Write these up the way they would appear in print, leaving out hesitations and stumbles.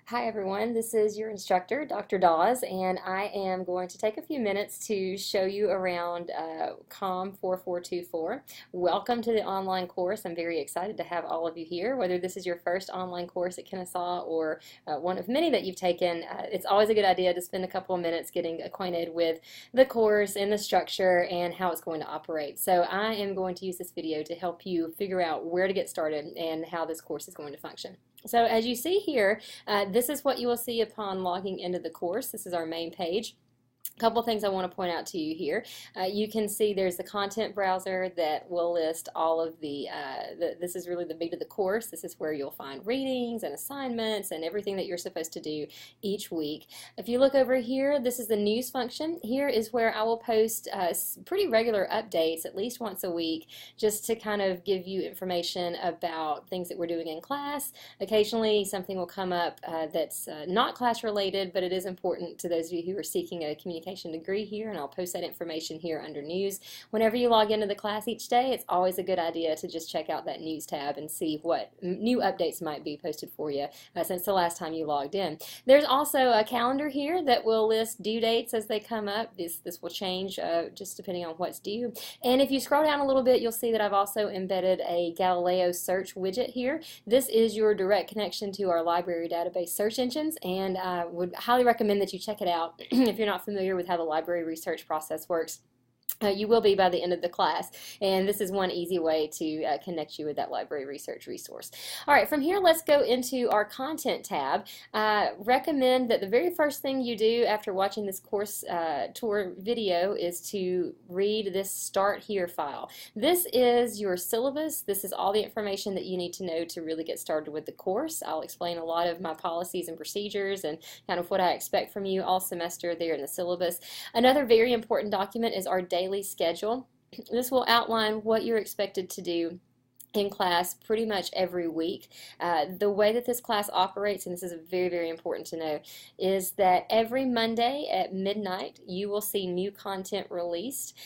Hi everyone, this is your instructor, Dr. Dawes, and I am going to take a few minutes to show you around COM 4424. Welcome to the online course. I'm very excited to have all of you here. Whether this is your first online course at Kennesaw or one of many that you've taken, it's always a good idea to spend a couple of minutes getting acquainted with the course and the structure and how it's going to operate. So I am going to use this video to help you figure out where to get started and how this course is going to function. So as you see here, this is what you will see upon logging into the course. This is our main page. A couple things I want to point out to you here. You can see there's the content browser that will list all of this is really the meat of the course. This is where you'll find readings and assignments and everything that you're supposed to do each week. If you look over here, this is the news function. Here is where I will post pretty regular updates at least once a week, just to kind of give you information about things that we're doing in class. Occasionally something will come up that's not class related, but it is important to those of you who are seeking a communication degree here, and I'll post that information here under news. Whenever you log into the class each day, it's always a good idea to just check out that news tab and see what new updates might be posted for you since the last time you logged in. There's also a calendar here that will list due dates as they come up. This will change just depending on what's due. And if you scroll down a little bit, you'll see that I've also embedded a Galileo search widget here. This is your direct connection to our library database search engines, and I would highly recommend that you check it out if you're not familiar with how the library research process works. You will be by the end of the class, and this is one easy way to connect you with that library research resource. All right, from here let's go into our content tab. I recommend that the very first thing you do after watching this course tour video is to read this Start Here file. This is your syllabus. This is all the information that you need to know to really get started with the course. I'll explain a lot of my policies and procedures and kind of what I expect from you all semester there in the syllabus. Another very important document is our daily schedule. This will outline what you're expected to do in class pretty much every week. The way that this class operates, and this is very, very important to know, is that every Monday at midnight you will see new content released.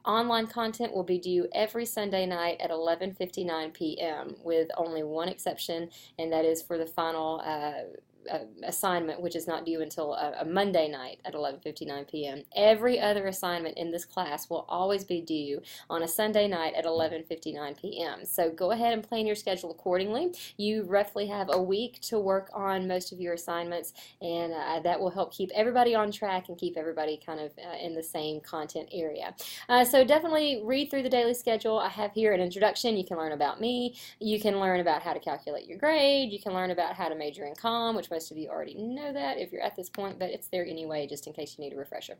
Online content will be due every Sunday night at 11:59 p.m. with only one exception, and that is for the final assignment, which is not due until a Monday night at 11:59 p.m. Every other assignment in this class will always be due on a Sunday night at 11:59 p.m. So go ahead and plan your schedule accordingly. You roughly have a week to work on most of your assignments, and that will help keep everybody on track and keep everybody kind of in the same content area. So definitely read through the daily schedule. I have here an introduction. You can learn about me. You can learn about how to calculate your grade. You can learn about how to major in comm, which most of you already know that if you're at this point, but it's there anyway just in case you need a refresher.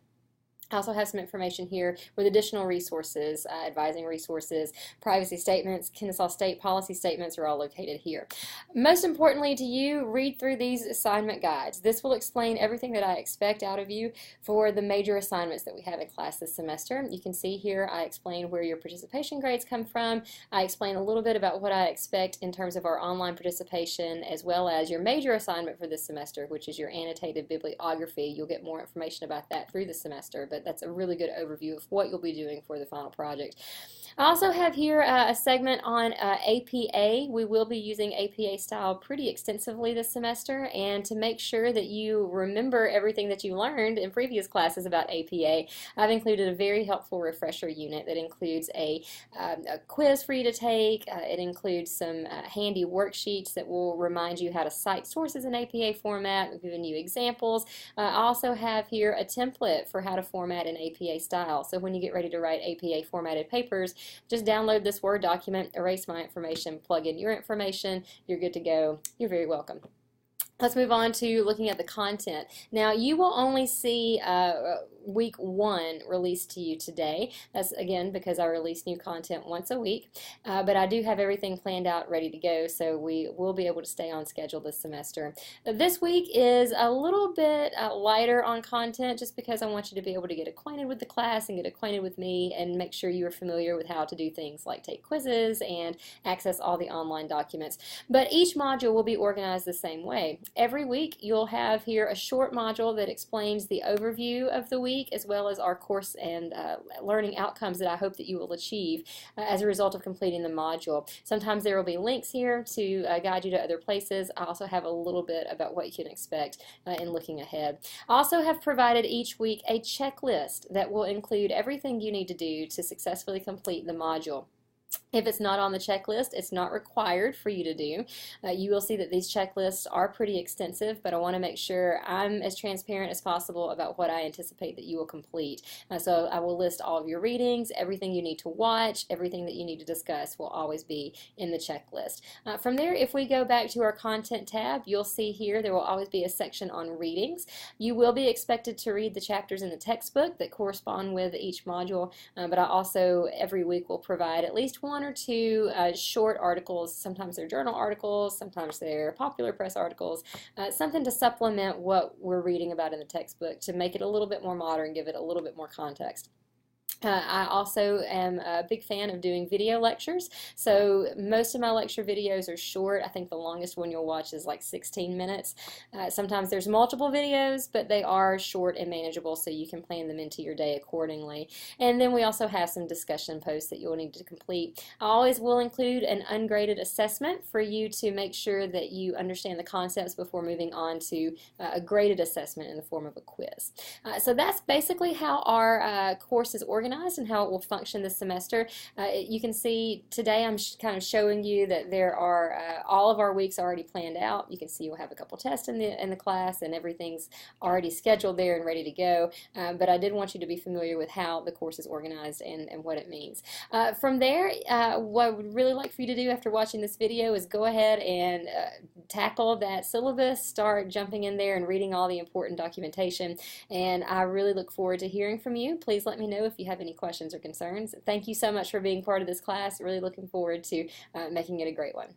I also have some information here with additional resources, advising resources, privacy statements, Kennesaw State policy statements are all located here. Most importantly to you, read through these assignment guides. This will explain everything that I expect out of you for the major assignments that we have in class this semester. You can see here I explain where your participation grades come from. I explain a little bit about what I expect in terms of our online participation, as well as your major assignment for this semester, which is your annotated bibliography. You'll get more information about that through the semester, but that's a really good overview of what you'll be doing for the final project. I also have here a segment on APA. We will be using APA style pretty extensively this semester, and to make sure that you remember everything that you learned in previous classes about APA, I've included a very helpful refresher unit that includes a quiz for you to take. It includes some handy worksheets that will remind you how to cite sources in APA format. We've given you examples. I also have here a template for how to format in APA style. So when you get ready to write APA formatted papers, just download this Word document, erase my information, plug in your information, you're good to go. You're very welcome. Let's move on to looking at the content. Now, you will only see week 1 released to you today. That's again because I release new content once a week, but I do have everything planned out ready to go, so we will be able to stay on schedule this semester. This week is a little bit lighter on content just because I want you to be able to get acquainted with the class and get acquainted with me and make sure you are familiar with how to do things like take quizzes and access all the online documents. But each module will be organized the same way. Every week you'll have here a short module that explains the overview of the week week, as well as our course and learning outcomes that I hope that you will achieve as a result of completing the module. Sometimes there will be links here to guide you to other places. I also have a little bit about what you can expect in looking ahead. I also have provided each week a checklist that will include everything you need to do to successfully complete the module. If it's not on the checklist, it's not required for you to do. You will see that these checklists are pretty extensive, but I want to make sure I'm as transparent as possible about what I anticipate that you will complete. So I will list all of your readings, everything you need to watch, everything that you need to discuss will always be in the checklist. From there, if we go back to our content tab, you'll see here there will always be a section on readings. You will be expected to read the chapters in the textbook that correspond with each module, but I also every week will provide at least one or two short articles. Sometimes they're journal articles, sometimes they're popular press articles, something to supplement what we're reading about in the textbook to make it a little bit more modern, give it a little bit more context. I also am a big fan of doing video lectures, so most of my lecture videos are short. I think the longest one you'll watch is like 16 minutes. Sometimes there's multiple videos, but they are short and manageable, so you can plan them into your day accordingly. And then we also have some discussion posts that you'll need to complete. I always will include an ungraded assessment for you to make sure that you understand the concepts before moving on to a graded assessment in the form of a quiz. So that's basically how our course is organized and how it will function this semester. You can see today I'm kind of showing you that there are all of our weeks already planned out. You can see we'll have a couple tests in the class and everything's already scheduled there and ready to go. But I did want you to be familiar with how the course is organized and what it means. From there, what I would really like for you to do after watching this video is go ahead and tackle that syllabus, start jumping in there and reading all the important documentation. And I really look forward to hearing from you. Please let me know if you have any questions or concerns. Thank you so much for being part of this class. Really looking forward to making it a great one.